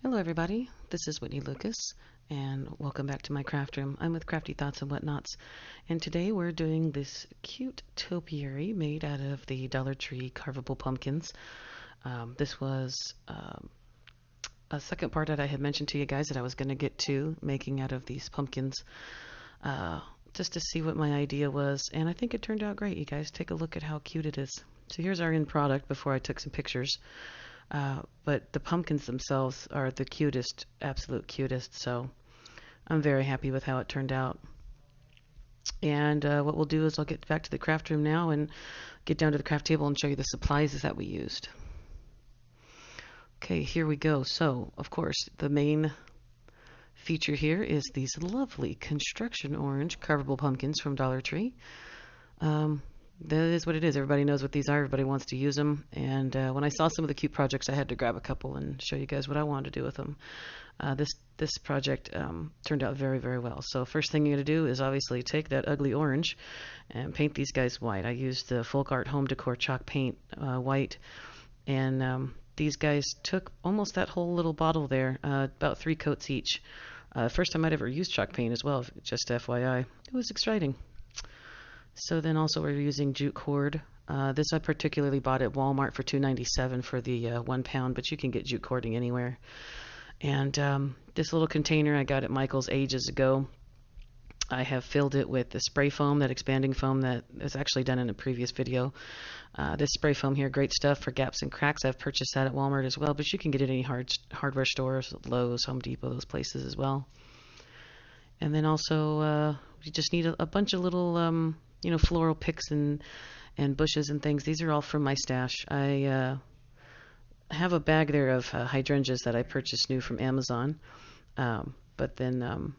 Hello everybody, this is Whitney Lucas and welcome back to my craft room. I'm with Crafty Thoughts and Whatnots, and today we're doing this cute topiary made out of the Dollar Tree Carve-able Pumpkins. This was a second part that I had mentioned to you guys that I was going to get to making out of these pumpkins uh, just to see what my idea was, and I think it turned out great. You guys take a look at how cute it is. So here's our end product before I took some pictures. But the pumpkins themselves are the cutest, absolute cutest, so I'm very happy with how it turned out. And what we'll do is I'll get back to the craft room now and get down to the craft table and show you the supplies that we used. Okay, here we go. So, of course, the main feature here is these lovely construction orange carvable pumpkins from Dollar Tree. That is what it is. Everybody knows what these are. Everybody wants to use them. And when I saw some of the cute projects, I had to grab a couple and show you guys what I wanted to do with them. This project turned out very, very well. So first thing you're going to do is obviously take that ugly orange and paint these guys white. I used the Folk Art Home Decor chalk paint white. And these guys took almost that whole little bottle there, about 3 coats each. First time I'd ever used chalk paint as well, just FYI. It was exciting. So then also we're using jute cord. This I particularly bought at Walmart for $2.97 for the 1 pound, but you can get jute cording anywhere. And this little container I got at Michael's ages ago. I have filled it with the spray foam, that expanding foam that was actually done in a previous video. This spray foam here, great stuff for gaps and cracks. I've purchased that at Walmart as well, but you can get it at any hardware stores, Lowe's, Home Depot, those places as well. And then also you just need a bunch of little floral picks and bushes and things. These are all from my stash. I have a bag there of hydrangeas that I purchased new from Amazon. But then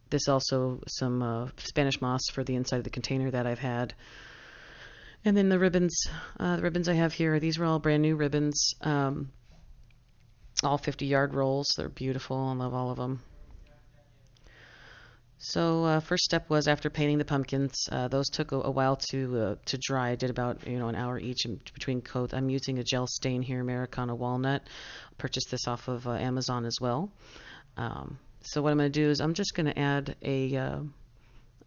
this also some Spanish moss for the inside of the container that I've had. And then the ribbons I have here, these were all brand new ribbons, all 50-yard rolls. They're beautiful. I love all of them. So first step was after painting the pumpkins. Those took a while to dry. I did about an hour each in between coats. I'm using a gel stain here, Americana Walnut. Purchased this off of Amazon as well. So what I'm going to do is I'm just going to add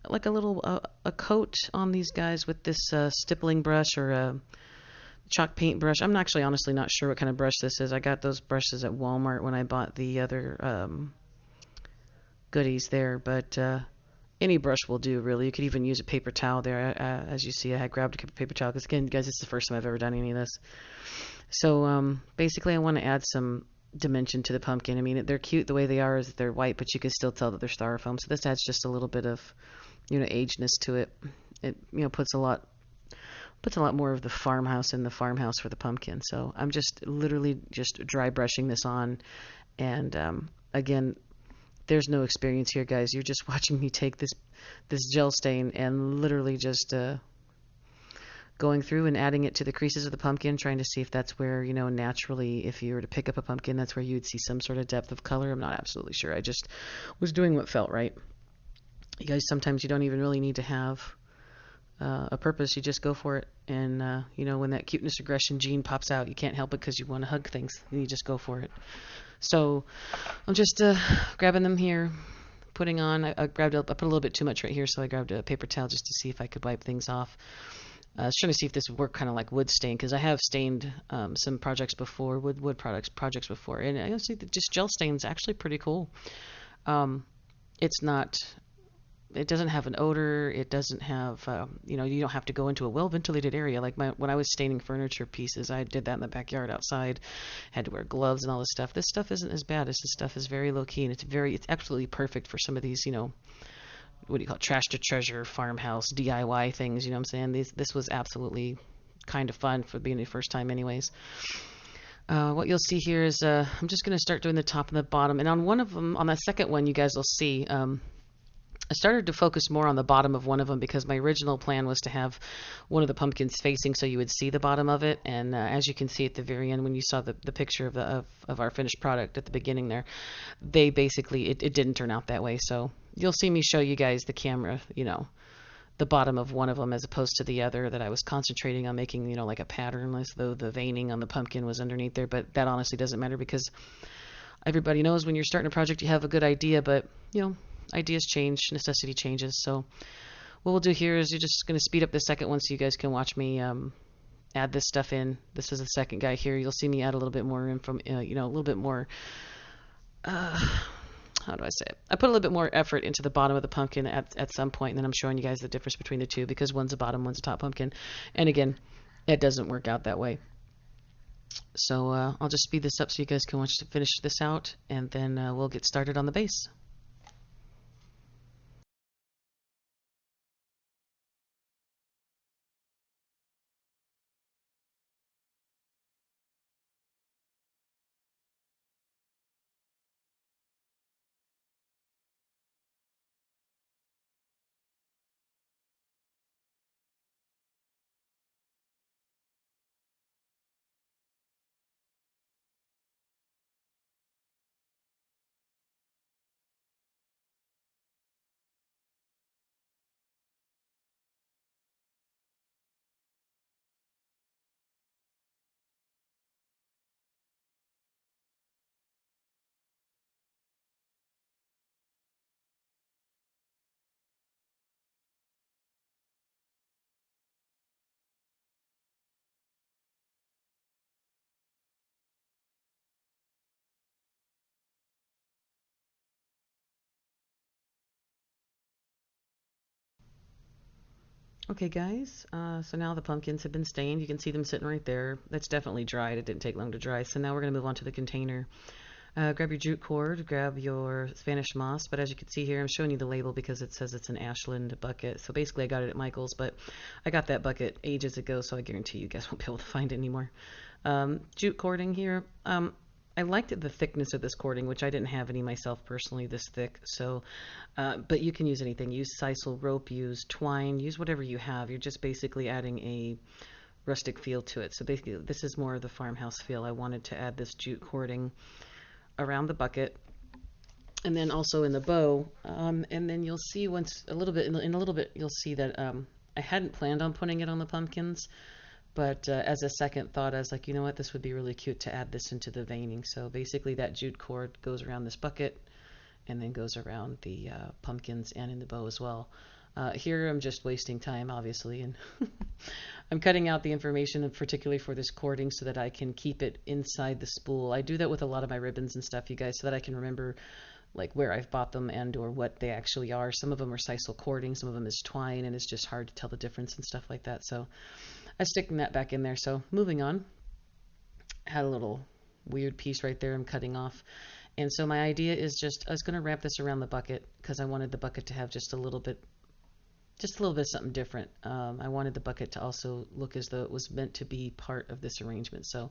like a little a coat on these guys with this stippling brush or a chalk paint brush. I'm actually honestly not sure what kind of brush this is. I got those brushes at Walmart when I bought the other goodies there, but any brush will do, really. You could even use a paper towel there. As you see, I had grabbed a paper towel because, again, guys, this is the first time I've ever done any of this. So basically I want to add some dimension to the pumpkin. I mean, they're cute the way they are, as they're white, but you can still tell that they're styrofoam. So this adds just a little bit of agedness to it. It puts a lot more of the farmhouse in the farmhouse for the pumpkin. So I'm just literally just dry brushing this on, and again, there's no experience here, guys. You're just watching me take this gel stain and literally just going through and adding it to the creases of the pumpkin, trying to see if that's where, naturally, if you were to pick up a pumpkin, that's where you'd see some sort of depth of color. I'm not absolutely sure. I just was doing what felt right. You guys, sometimes you don't even really need to have a purpose. You just go for it. And, when that cuteness aggression gene pops out, you can't help it because you want to hug things. And you just go for it. So I'm just grabbing them here, putting on. I put a little bit too much right here, so I grabbed a paper towel just to see if I could wipe things off. I was trying to see if this would work kind of like wood stain, because I have stained some projects before, wood projects before, and I see that just gel stain is actually pretty cool. It doesn't have an odor. It doesn't have, you don't have to go into a well-ventilated area. Like when I was staining furniture pieces, I did that in the backyard outside. Had to wear gloves and all this stuff. This stuff isn't as bad. This stuff is very low-key, and it's absolutely perfect for some of these, what do you call it, trash to treasure farmhouse DIY things. You know what I'm saying? This was absolutely kind of fun for being the first time anyways. What you'll see here is I'm just going to start doing the top and the bottom. And on one of them, on that second one, you guys will see, I started to focus more on the bottom of one of them because my original plan was to have one of the pumpkins facing so you would see the bottom of it. And as you can see at the very end, when you saw the picture of our finished product at the beginning there, they basically, it didn't turn out that way. So you'll see me show you guys the camera, the bottom of one of them as opposed to the other that I was concentrating on making, like a pattern, as though the veining on the pumpkin was underneath there. But that honestly doesn't matter because Everybody knows when you're starting a project, you have a good idea, but ideas change, necessity changes. So what we'll do here is you're just going to speed up the second one so you guys can watch me add this stuff in. This is the second guy here. You'll see me add a little bit more in from, a little bit more, how do I say it? I put a little bit more effort into the bottom of the pumpkin at some point, and then I'm showing you guys the difference between the two because one's a bottom, one's a top pumpkin. And again, it doesn't work out that way. So I'll just speed this up so you guys can watch to finish this out, and then we'll get started on the base. Okay, guys, so now the pumpkins have been stained. You can see them sitting right there. That's definitely dried. It didn't take long to dry. So now we're going to move on to the container. Grab your jute cord, grab your Spanish moss, but as you can see here, I'm showing you the label because it says it's an Ashland bucket. So basically I got it at Michael's, but I got that bucket ages ago, so I guarantee you guys won't be able to find it anymore. Jute cording here. I liked the thickness of this cording, which I didn't have any myself personally this thick. So, but you can use anything. Use sisal rope, use twine, use whatever you have. You're just basically adding a rustic feel to it. So basically, this is more of the farmhouse feel. I wanted to add this jute cording around the bucket, and then also in the bow. And then you'll see once a little bit in a little bit, you'll see that I hadn't planned on putting it on the pumpkins. But as a second thought, I was like, you know what, this would be really cute to add this into the veining. So basically that jute cord goes around this bucket and then goes around the pumpkins and in the bow as well. Here I'm just wasting time, obviously, and I'm cutting out the information, particularly for this cording, so that I can keep it inside the spool. I do that with a lot of my ribbons and stuff, you guys, so that I can remember like where I've bought them and or what they actually are. Some of them are sisal cording, some of them is twine, and it's just hard to tell the difference and stuff like that. So I'm sticking that back in there. So moving on, had a little weird piece right there I'm cutting off. And so my idea is just, I was going to wrap this around the bucket because I wanted the bucket to have just a little bit something different. I wanted the bucket to also look as though it was meant to be part of this arrangement. So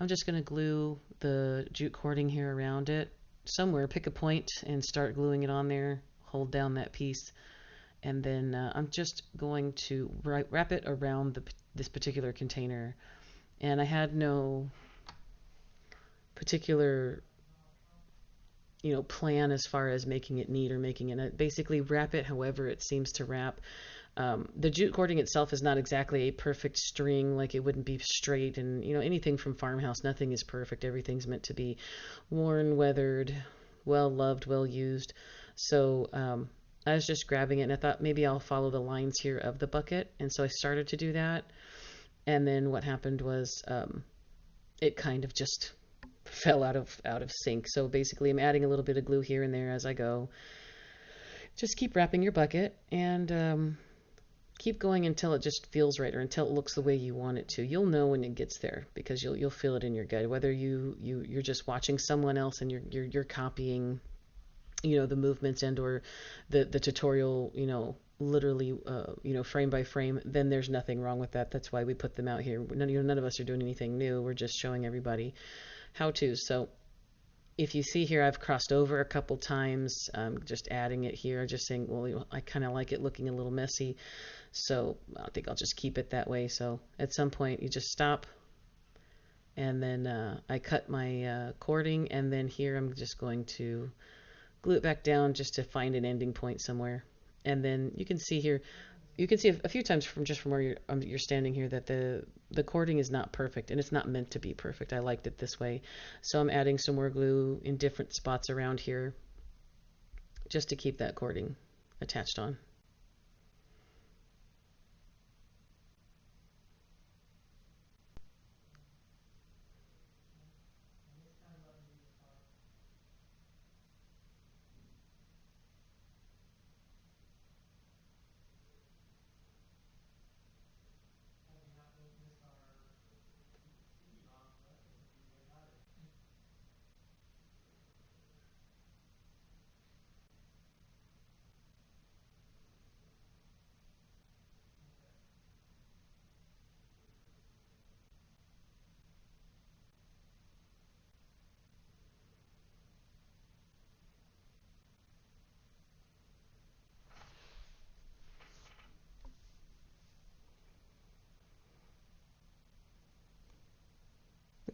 I'm just going to glue the jute cording here around it somewhere, pick a point and start gluing it on there, hold down that piece. And then I'm just going to wrap it around this particular container. And I had no particular, plan as far as making it neat or making it. Basically, wrap it however it seems to wrap. The jute cording itself is not exactly a perfect string, like it wouldn't be straight. And, anything from farmhouse, nothing is perfect. Everything's meant to be worn, weathered, well loved, well used. So, I was just grabbing it and I thought maybe I'll follow the lines here of the bucket. And so I started to do that. And then what happened was it kind of just fell out of sync. So basically I'm adding a little bit of glue here and there as I go. Just keep wrapping your bucket and keep going until it just feels right or until it looks the way you want it to. You'll know when it gets there because you'll feel it in your gut. Whether you're just watching someone else and you're copying the movements and or the tutorial, literally, frame by frame, then there's nothing wrong with that. That's why we put them out here. None of us are doing anything new. We're just showing everybody how to. So if you see here, I've crossed over a couple times, just adding it here, just saying, well, I kind of like it looking a little messy. So I think I'll just keep it that way. So at some point you just stop. And then I cut my cording, and then here I'm just going to glue it back down just to find an ending point somewhere. And then you can see here, you can see a few times from just from where you're standing here that the cording is not perfect, and it's not meant to be perfect. I liked it this way, so I'm adding some more glue in different spots around here just to keep that cording attached on.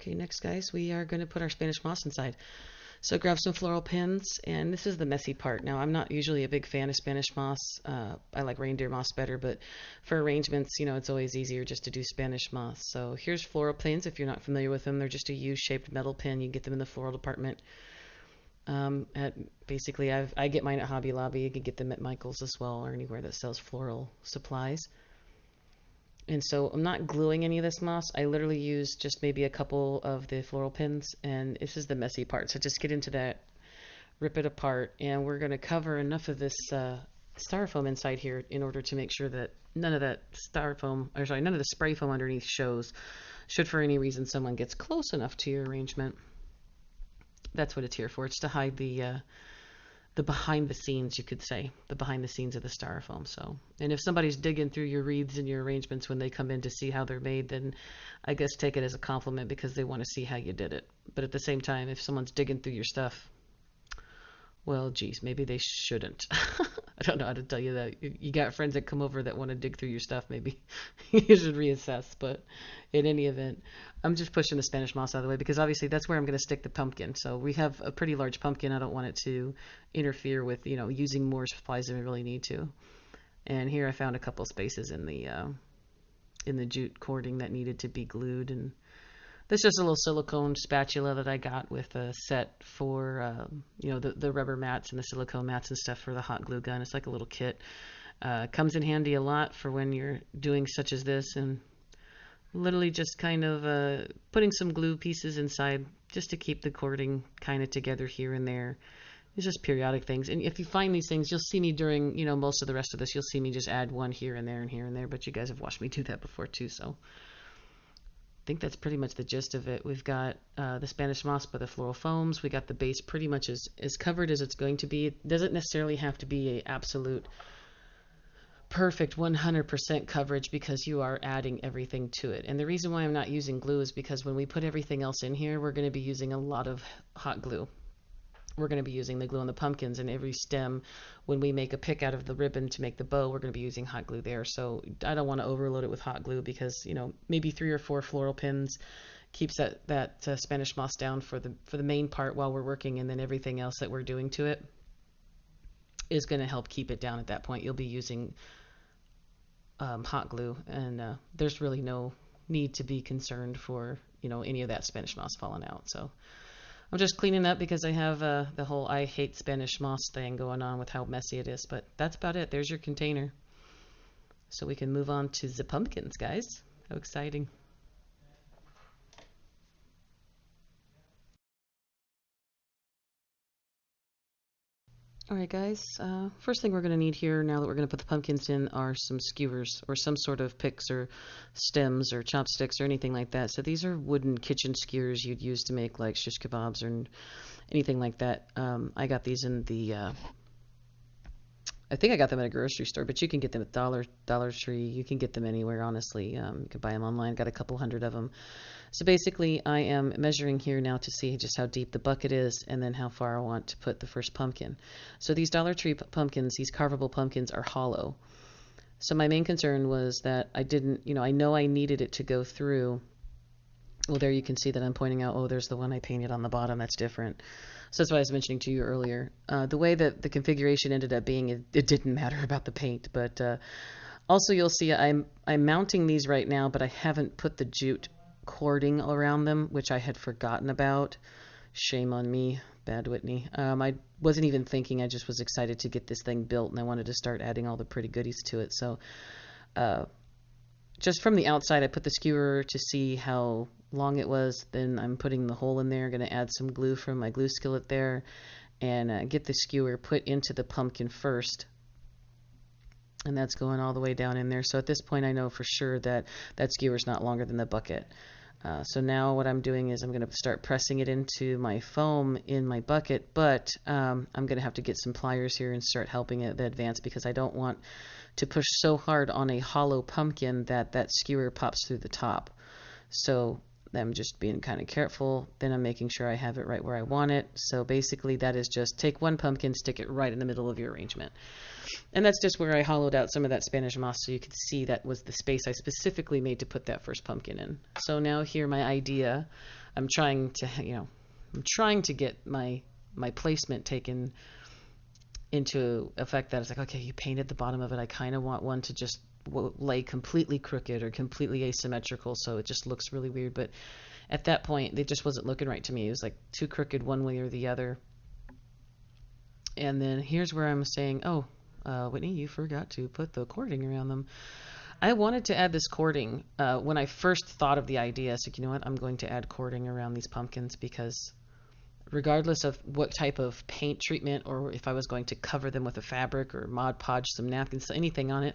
Okay, next guys, we are going to put our Spanish moss inside. So grab some floral pins, and this is the messy part. Now, I'm not usually a big fan of Spanish moss. I like reindeer moss better, but for arrangements, it's always easier just to do Spanish moss. So here's floral pins. If you're not familiar with them, they're just a U-shaped metal pin. You can get them in the floral department. At basically, I get mine at Hobby Lobby. You can get them at Michael's as well, or anywhere that sells floral supplies. And so I'm not gluing any of this moss. I literally use just maybe a couple of the floral pins, and this is the messy part. So just get into that, rip it apart, and we're going to cover enough of this styrofoam inside here in order to make sure that none of that styrofoam, or sorry, none of the spray foam underneath shows, should for any reason someone gets close enough to your arrangement. That's what it's here for. It's to hide the behind the scenes, you could say, the behind the scenes of the styrofoam. So, and if somebody's digging through your wreaths and your arrangements when they come in to see how they're made, then I guess take it as a compliment because they want to see how you did it. But at the same time, if someone's digging through your stuff, well, geez, maybe they shouldn't. I don't know how to tell you that. You got friends that come over that want to dig through your stuff, maybe you should reassess. But in any event, I'm just pushing the Spanish moss out of the way because obviously that's where I'm going to stick the pumpkin. So we have a pretty large pumpkin. I don't want it to interfere with, using more supplies than we really need to. And here I found a couple spaces in the jute cording that needed to be glued, and this is just a little silicone spatula that I got with a set for, the rubber mats and the silicone mats and stuff for the hot glue gun. It's like a little kit. Comes in handy a lot for when you're doing such as this, and literally just kind of putting some glue pieces inside just to keep the cording kind of together here and there. It's just periodic things. And if you find these things, you'll see me during, most of the rest of this, you'll see me just add one here and there and here and there. But you guys have watched me do that before too, so I think that's pretty much the gist of it. We've got the Spanish moss by the floral foams. We got the base pretty much as covered as it's going to be. It doesn't necessarily have to be a absolute perfect 100% coverage because you are adding everything to it. And the reason why I'm not using glue is because when we put everything else in here, we're going to be using a lot of hot glue. We're going to be using the glue on the pumpkins, and every stem, when we make a pick out of the ribbon to make the bow, we're going to be using hot glue there. So I don't want to overload it with hot glue because, maybe 3 or 4 floral pins keeps that Spanish moss down for the main part while we're working, and then everything else that we're doing to it is going to help keep it down at that point. You'll be using hot glue, and there's really no need to be concerned for, any of that Spanish moss falling out. So I'm just cleaning up because I have the whole I hate Spanish moss thing going on with how messy it is. But that's about it. There's your container. So we can move on to the pumpkins, guys. How exciting. Alright guys, first thing we're going to need here now that we're going to put the pumpkins in are some skewers or some sort of picks or stems or chopsticks or anything like that. So these are wooden kitchen skewers you'd use to make like shish kebabs or anything like that. I got these in I think I got them at a grocery store, but you can get them at Dollar Tree. You can get them anywhere, honestly. You can buy them online. Got a couple hundred of them. So basically, I am measuring here now to see just how deep the bucket is and then how far I want to put the first pumpkin. So these Dollar Tree pumpkins, these carvable pumpkins, are hollow. So my main concern was that I didn't, I know I needed it to go through. Well, there you can see that I'm pointing out, there's the one I painted on the bottom. That's different. So that's what I was mentioning to you earlier. The way that the configuration ended up being, it didn't matter about the paint, but Also, you'll see I'm mounting these right now, but I haven't put the jute cording around them, which I had forgotten about. Shame on me, bad Whitney. I wasn't even thinking. I just was excited to get this thing built, and I wanted to start adding all the pretty goodies to it. So, uh, just from the outside, I put the skewer to see how long it was. Then I'm putting the hole in there. Going to add some glue from my glue skillet there, and get the skewer put into the pumpkin first. And that's going all the way down in there. So at this point, I know for sure that that skewer is not longer than the bucket. So now what I'm doing is I'm going to start pressing it into my foam in my bucket, but I'm going to have to get some pliers here and start helping it advance, because I don't want to push so hard on a hollow pumpkin that that skewer pops through the top. So I'm just being kind of careful. Then I'm making sure I have it right where I want it. So basically that is just take one pumpkin, stick it right in the middle of your arrangement. And that's just where I hollowed out some of that Spanish moss, so you could see that was the space I specifically made to put that first pumpkin in. So now here my idea, I'm trying to get my placement taken into effect. That it's like, okay, you painted the bottom of it. I kind of want one to just lay completely crooked or completely asymmetrical, so it just looks really weird. But at that point, it just wasn't looking right to me. It was like too crooked one way or the other. And then here's where I'm saying, oh, Whitney, you forgot to put the cording around them. I wanted to add this cording when I first thought of the idea. So, you know what? I'm going to add cording around these pumpkins, because regardless of what type of paint treatment, or if I was going to cover them with a fabric or Mod Podge some napkins, anything on it,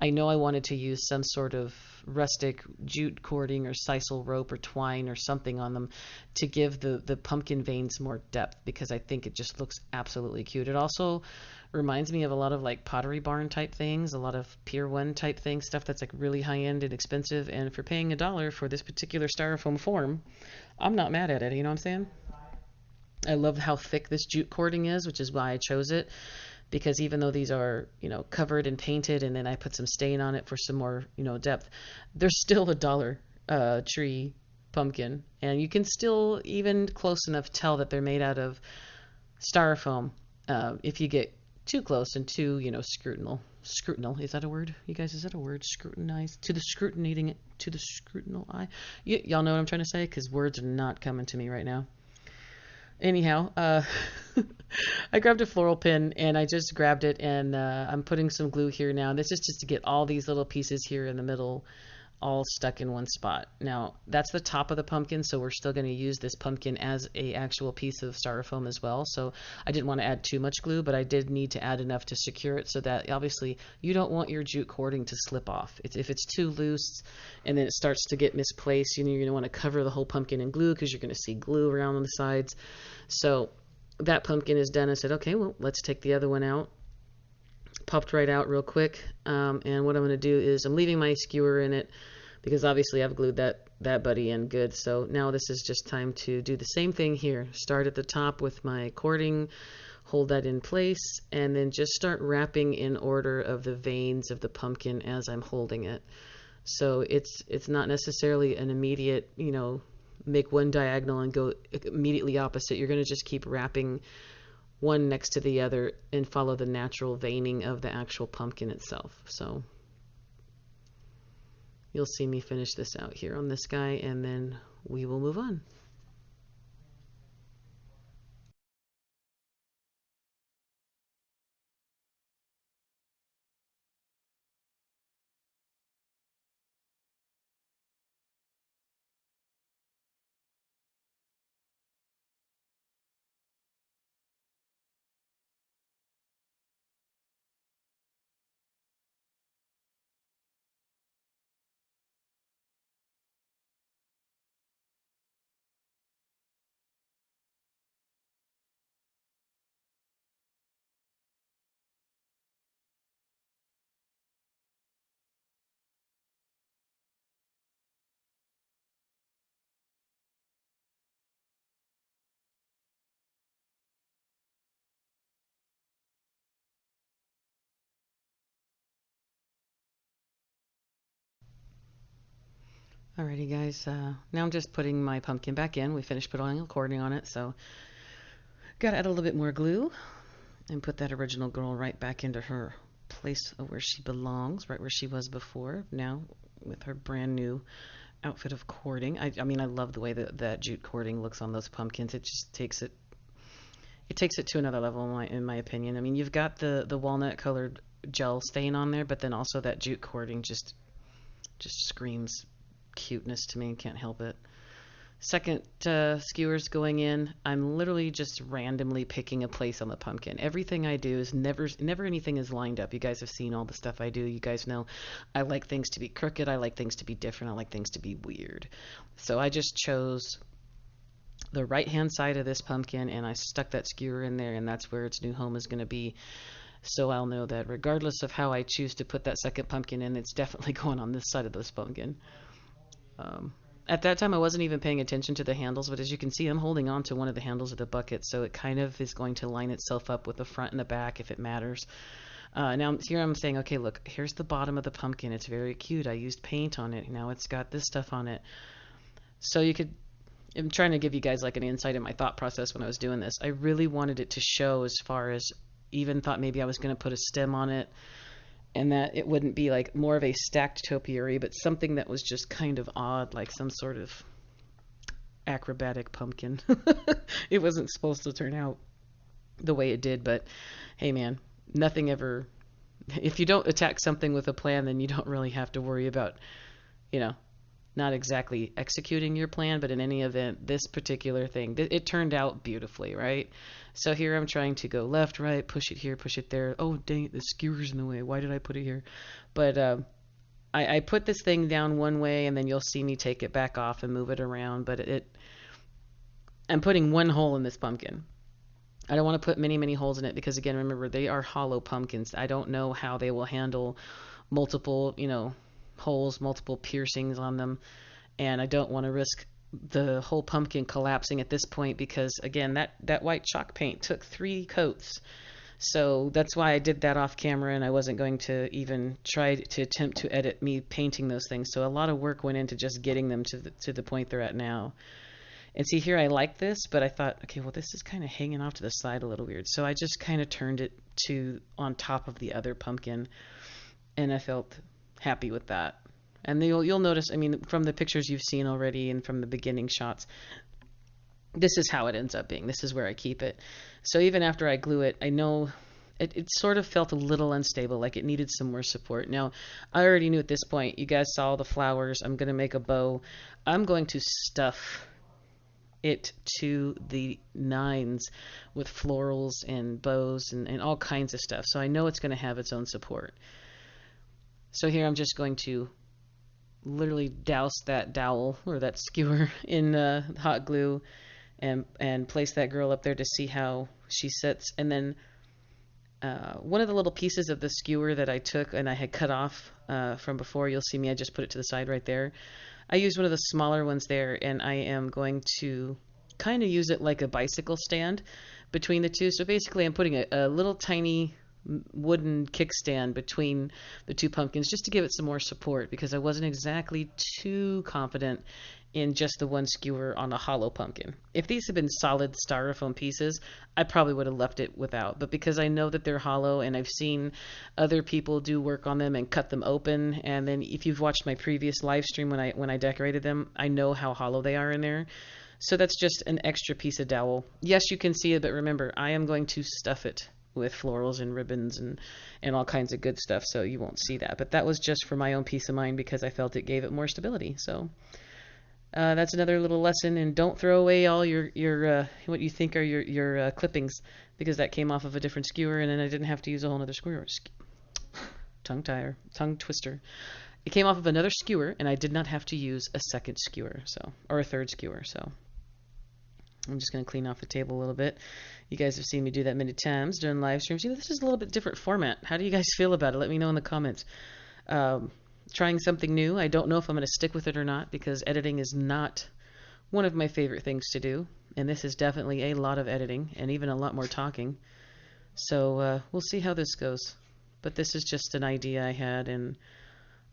I know I wanted to use some sort of rustic jute cording or sisal rope or twine or something on them to give the pumpkin veins more depth, because I think it just looks absolutely cute. It also reminds me of a lot of like Pottery Barn type things, a lot of Pier 1 type things, stuff that's like really high end and expensive. And if you're paying $1 for this particular styrofoam form, I'm not mad at it. You know what I'm saying? I love how thick this jute cording is, which is why I chose it, because even though these are, covered and painted, and then I put some stain on it for some more, depth, they're still a Dollar Tree pumpkin, and you can still even close enough tell that they're made out of styrofoam. If you get too close and too, scrutinal, is that a word? You guys, is that a word? Scrutinize, to the scrutinal eye. Y'all know what I'm trying to say, because words are not coming to me right now. Anyhow, I grabbed a floral pin, and I just grabbed it, and I'm putting some glue here now. This is just to get all these little pieces here in the middle all stuck in one spot. Now, that's the top of the pumpkin, so we're still going to use this pumpkin as a actual piece of styrofoam as well. So I didn't want to add too much glue, but I did need to add enough to secure it, so that obviously you don't want your jute cording to slip off. If it's too loose and then it starts to get misplaced, you're going to want to cover the whole pumpkin in glue, because you're going to see glue around on the sides. So that pumpkin is done. I said, okay, well, let's take the other one out. Popped right out real quick. And what I'm going to do is I'm leaving my skewer in it, because obviously I've glued that buddy in good. So now this is just time to do the same thing here. Start at the top with my cording, hold that in place, and then just start wrapping in order of the veins of the pumpkin as I'm holding it. So it's not necessarily an immediate, make one diagonal and go immediately opposite. You're going to just keep wrapping one next to the other and follow the natural veining of the actual pumpkin itself. So you'll see me finish this out here on this guy, and then we will move on. Alrighty guys, now I'm just putting my pumpkin back in. We finished putting a cording on it, so gotta add a little bit more glue and put that original girl right back into her place where she belongs, right where she was before, now with her brand new outfit of cording. I mean, I love the way that jute cording looks on those pumpkins. It just takes it to another level in my opinion. I mean, you've got the walnut colored gel stain on there, but then also that jute cording just screams cuteness to me. Can't help it. Second skewers going in, I'm literally just randomly picking a place on the pumpkin. Everything I do is never anything is lined up. You guys have seen all the stuff I do. You guys know I like things to be crooked. I like things to be different. I like things to be weird. So I just chose the right hand side of this pumpkin and I stuck that skewer in there, and that's where its new home is going to be. So I'll know that regardless of how I choose to put that second pumpkin in, it's definitely going on this side of this pumpkin. Um, at that time, I wasn't even paying attention to the handles, but as you can see, I'm holding on to one of the handles of the bucket, so it kind of is going to line itself up with the front and the back if it matters. Now here I'm saying, okay, look, here's the bottom of the pumpkin. It's very cute. I used paint on it. Now it's got this stuff on it. So I'm trying to give you guys like an insight in my thought process when I was doing this. I really wanted it to show, as far as even thought maybe I was going to put a stem on it, and that it wouldn't be like more of a stacked topiary, but something that was just kind of odd, like some sort of acrobatic pumpkin. It wasn't supposed to turn out the way it did, but hey man, nothing ever, if you don't attack something with a plan, then you don't really have to worry about, you know, not exactly executing your plan, but in any event, this particular thing, it turned out beautifully, right? So here I'm trying to go left, right, push it here, push it there. Oh, dang it, the skewer's in the way. Why did I put it here? But I put this thing down one way, and then you'll see me take it back off and move it around. But I'm putting one hole in this pumpkin. I don't want to put many, many holes in it because, again, remember, they are hollow pumpkins. I don't know how they will handle multiple, holes, multiple piercings on them, and I don't want to risk the whole pumpkin collapsing at this point because, again, that white chalk paint took 3 coats. So that's why I did that off camera, and I wasn't going to even try to attempt to edit me painting those things. So a lot of work went into just getting them to the point they're at now. And see here, I like this, but I thought, okay, well, this is kind of hanging off to the side a little weird. So I just kind of turned it to on top of the other pumpkin, and I felt happy with that. And you'll notice, I mean, from the pictures you've seen already and from the beginning shots, this is how it ends up being. This is where I keep it. So even after I glue it, I know it sort of felt a little unstable, like it needed some more support. Now, I already knew at this point, you guys saw the flowers. I'm going to make a bow. I'm going to stuff it to the nines with florals and bows and all kinds of stuff. So I know it's going to have its own support. So here I'm just going to literally douse that dowel or that skewer in hot glue and place that girl up there to see how she sits. And then one of the little pieces of the skewer that I took and I had cut off from before, you'll see me, I just put it to the side right there. I used one of the smaller ones there, and I am going to kind of use it like a bicycle stand between the two. So basically I'm putting a little tiny wooden kickstand between the 2 pumpkins just to give it some more support, because I wasn't exactly too confident in just the one skewer on a hollow pumpkin. If these had been solid styrofoam pieces, I probably would have left it without. But because I know that they're hollow and I've seen other people do work on them and cut them open, and then if you've watched my previous live stream when I decorated them, I know how hollow they are in there. So that's just an extra piece of dowel. Yes, you can see it, but remember, I am going to stuff it with florals and ribbons and all kinds of good stuff, so you won't see that. But that was just for my own peace of mind because I felt it gave it more stability. So that's another little lesson. And don't throw away all your what you think are your clippings, because that came off of a different skewer, and then I didn't have to use a whole other skewer. Tongue twister. It came off of another skewer, and I did not have to use a second skewer, or a third skewer. So I'm just going to clean off the table a little bit. You guys have seen me do that many times during live streams. This is a little bit different format. How do you guys feel about it? Let me know in the comments. Trying something new. I don't know if I'm going to stick with it or not, because editing is not one of my favorite things to do. And this is definitely a lot of editing and even a lot more talking. So we'll see how this goes. But this is just an idea I had, and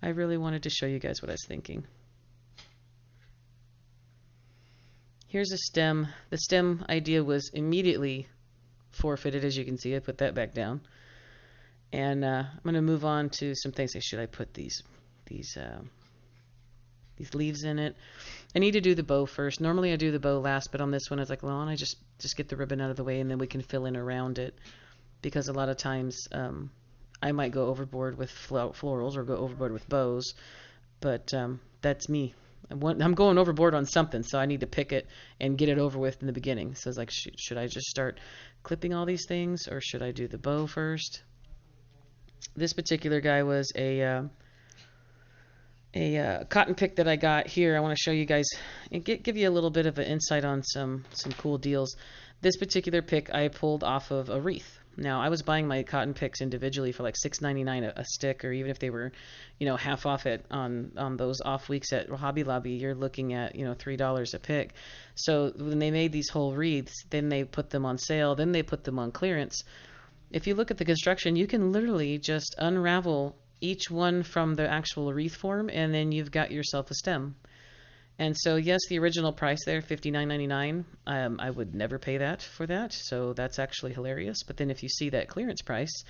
I really wanted to show you guys what I was thinking. Here's a stem. The stem idea was immediately forfeited, as you can see. I put that back down. And I'm going to move on to some things. Should I put these leaves in it? I need to do the bow first. Normally I do the bow last, but on this one I was like, well, why don't I just get the ribbon out of the way and then we can fill in around it, because a lot of times I might go overboard with florals or go overboard with bows, but that's me. I'm going overboard on something, so I need to pick it and get it over with in the beginning. So it's like, should I just start clipping all these things, or should I do the bow first? This particular guy was a cotton pick that I got here. I want to show you guys and give you a little bit of an insight on some cool deals. This particular pick I pulled off of a wreath. Now, I was buying my cotton picks individually for like $6.99 a stick, or even if they were, half off on those off weeks at Hobby Lobby, you're looking at, $3 a pick. So when they made these whole wreaths, then they put them on sale, then they put them on clearance. If you look at the construction, you can literally just unravel each one from the actual wreath form, and then you've got yourself a stem. And so, yes, the original price there, $59.99, I would never pay that for that, so that's actually hilarious. But then if you see that clearance price,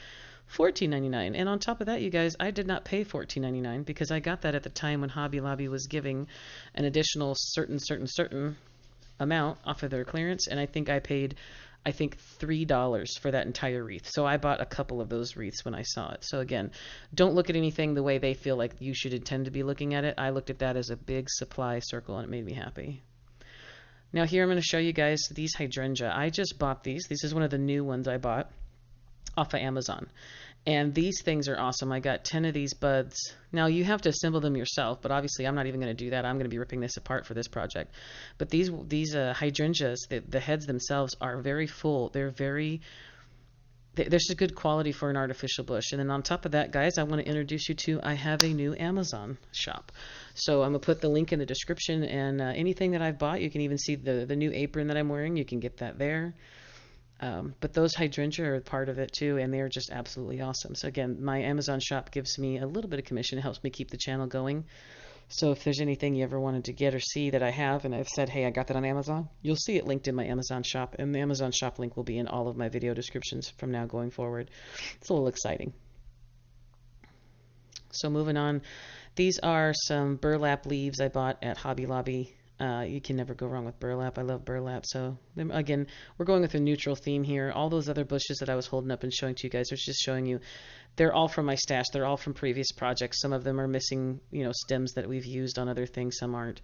$14.99. And on top of that, you guys, I did not pay $14.99 because I got that at the time when Hobby Lobby was giving an additional certain amount off of their clearance, and I think I paid $3 for that entire wreath. So I bought a couple of those wreaths when I saw it. So again, don't look at anything the way they feel like you should intend to be looking at it. I looked at that as a big supply circle, and it made me happy. Now here I'm going to show you guys these hydrangea. I just bought these. This is one of the new ones I bought off of Amazon. And these things are awesome. I got 10 of these buds. Now you have to assemble them yourself, but obviously I'm not even going to do that. I'm going to be ripping this apart for this project. But these hydrangeas, the heads themselves are very full. They're just good quality for an artificial bush. And then on top of that, guys, I want to introduce you to, I have a new Amazon shop. So I'm going to put the link in the description, and anything that I've bought, you can even see the new apron that I'm wearing. You can get that there. But those hydrangea are part of it too, and they're just absolutely awesome. So again, my Amazon shop gives me a little bit of commission. It helps me keep the channel going. So if there's anything you ever wanted to get or see that I have, and I've said, hey, I got that on Amazon, you'll see it linked in my Amazon shop, and the Amazon shop link will be in all of my video descriptions from now going forward. It's a little exciting. So moving on, these are some burlap leaves I bought at Hobby Lobby. You can never go wrong with burlap. I love burlap. So again, we're going with a neutral theme here. All those other bushes that I was holding up and showing to you guys are just showing you, they're all from my stash. They're all from previous projects. Some of them are missing, stems that we've used on other things. Some aren't.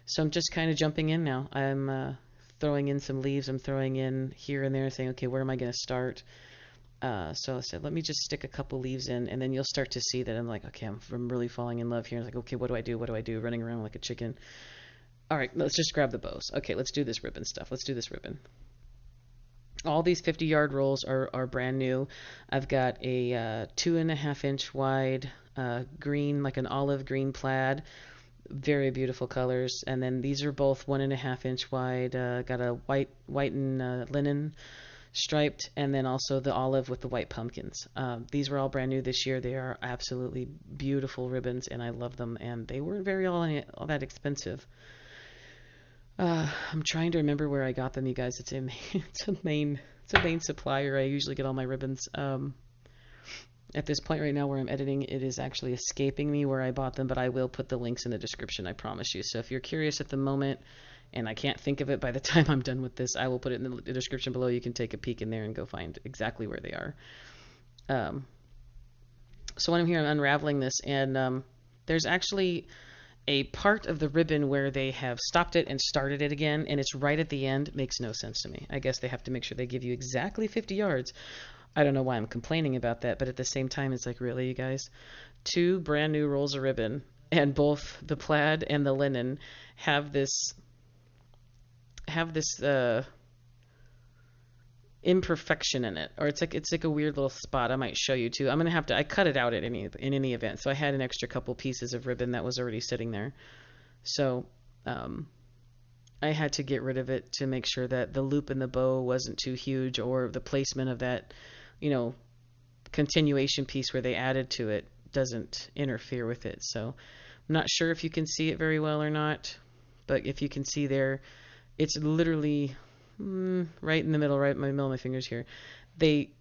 So I'm just kind of jumping in now. I'm throwing in some leaves. I'm throwing in here and there, saying, okay, where am I going to start? So I said, let me just stick a couple leaves in, and then you'll start to see that I'm like, okay, I'm really falling in love here. I'm like, okay, what do I do? What do I do? Running around like a chicken. All right, let's just grab the bows. Okay, let's do this ribbon stuff. Let's do this ribbon. All these 50-yard rolls are brand new. I've got a 2.5-inch wide green, like an olive green plaid. Very beautiful colors. And then these are both 1.5-inch wide. Got a white and linen striped, and then also the olive with the white pumpkins. These were all brand new this year. They are absolutely beautiful ribbons, and I love them. And they weren't all that expensive. I'm trying to remember where I got them, you guys. It's a main supplier. I usually get all my ribbons. At this point right now where I'm editing, it is actually escaping me where I bought them, but I will put the links in the description, I promise you. So if you're curious at the moment, and I can't think of it by the time I'm done with this, I will put it in the description below. You can take a peek in there and go find exactly where they are. So when I'm here, I'm unraveling this, and there's actually a part of the ribbon where they have stopped it and started it again, and it's right at the end. Makes no sense to me. I guess they have to make sure they give you exactly 50 yards. I don't know why I'm complaining about that, but at the same time, it's like, really, you guys? 2 brand new rolls of ribbon, and both the plaid and the linen have this imperfection in it, or it's like a weird little spot. I might show you too. I cut it out in any event, so I had an extra couple pieces of ribbon that was already sitting there, so I had to get rid of it to make sure that the loop in the bow wasn't too huge, or the placement of that continuation piece where they added to it doesn't interfere with it. So I'm not sure if you can see it very well or not, but if you can see there, it's literally right in the middle, right in the middle of my fingers here. They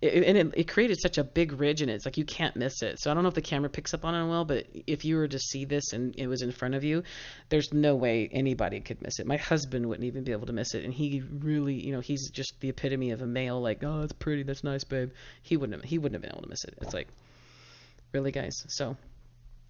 it created such a big ridge in it. It's like you can't miss it. So I don't know if the camera picks up on it well, but if you were to see this and it was in front of you, there's no way anybody could miss it. My husband wouldn't even be able to miss it, and he really, he's just the epitome of a male. Like, oh, that's pretty, that's nice, babe. He wouldn't have been able to miss it. It's like, really, guys. So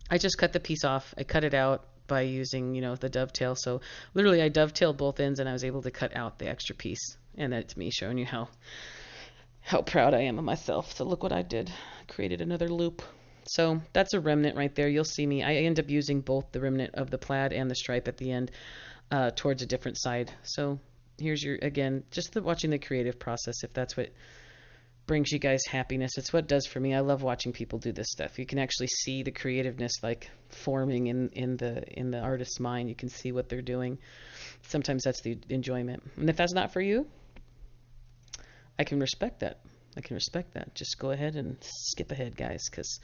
I just cut the piece off. I cut it out by using, the dovetail. So literally, I dovetailed both ends, and I was able to cut out the extra piece. And that's me showing you how proud I am of myself. So look what I did. I created another loop. So that's a remnant right there. You'll see me. I end up using both the remnant of the plaid and the stripe at the end towards a different side. So here's again, just watching the creative process, if that's what brings you guys happiness. It's what it does for me. I love watching people do this stuff. You can actually see the creativeness like forming in the artist's mind. You can see what they're doing. Sometimes that's the enjoyment. And if that's not for you, I can respect that. Just go ahead and skip ahead, guys, because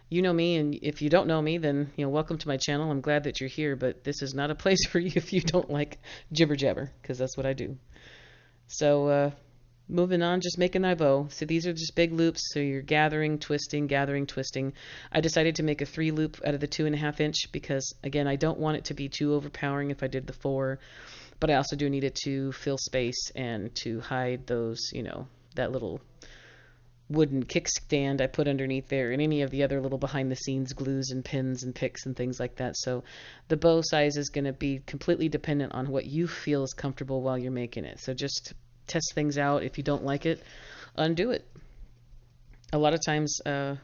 you know me, and if you don't know me, then welcome to my channel. I'm glad that you're here, but this is not a place for you if you don't like jibber jabber, because that's what I do. So moving on, just making my bow. So these are just big loops. So you're gathering, twisting, gathering, twisting. I decided to make a 3 loop out of the 2.5 inch because again, I don't want it to be too overpowering if I did the 4. But I also do need it to fill space and to hide those, that little wooden kickstand I put underneath there and any of the other little behind the scenes glues and pins and picks and things like that. So the bow size is going to be completely dependent on what you feel is comfortable while you're making it. So just test things out. If you don't like it, undo it. A lot of times the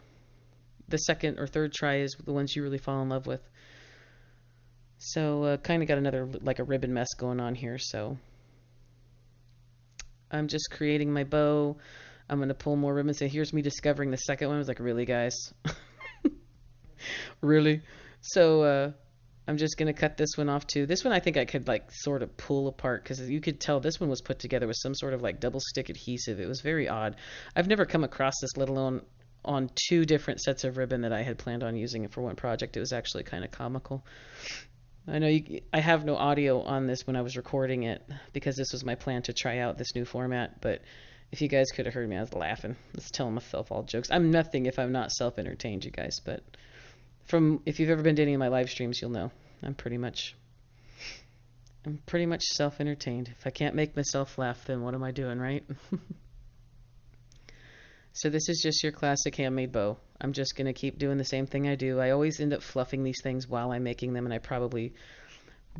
second or third try is the ones you really fall in love with. So kind of got another like a ribbon mess going on here. So I'm just creating my bow. I'm going to pull more ribbons. So here's me discovering the second one. I was like, really, guys? Really? So I'm just going to cut this one off too. This one I think I could like sort of pull apart because you could tell this one was put together with some sort of like double stick adhesive. It was very odd. I've never come across this, let alone on 2 different sets of ribbon that I had planned on using it for one project. It was actually kind of comical. I know I have no audio on this when I was recording it because this was my plan to try out this new format, but if you guys could have heard me, I was laughing. I was telling myself all jokes. I'm nothing if I'm not self-entertained, you guys, but if you've ever been to any of my live streams, you'll know I'm pretty much self-entertained. If I can't make myself laugh, then what am I doing, right? So this is just your classic handmade bow. I'm just going to keep doing the same thing I do. I always end up fluffing these things while I'm making them, and I probably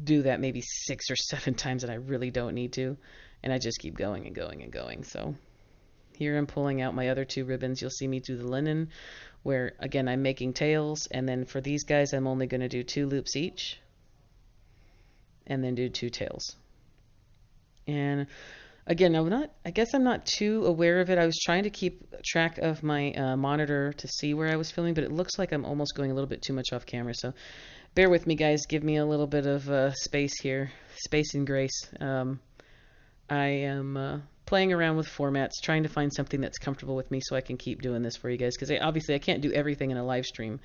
do that maybe 6 or 7 times, and I really don't need to. And I just keep going and going and going. So here I'm pulling out my other 2 ribbons. You'll see me do the linen, where, again, I'm making tails. And then for these guys, I'm only going to do 2 loops each, and then do 2 tails. And again, I guess I'm not too aware of it. I was trying to keep track of my monitor to see where I was filming, but it looks like I'm almost going a little bit too much off camera. So bear with me, guys. Give me a little bit of space here, space and grace. I am playing around with formats, trying to find something that's comfortable with me so I can keep doing this for you guys. Because obviously I can't do everything in a live stream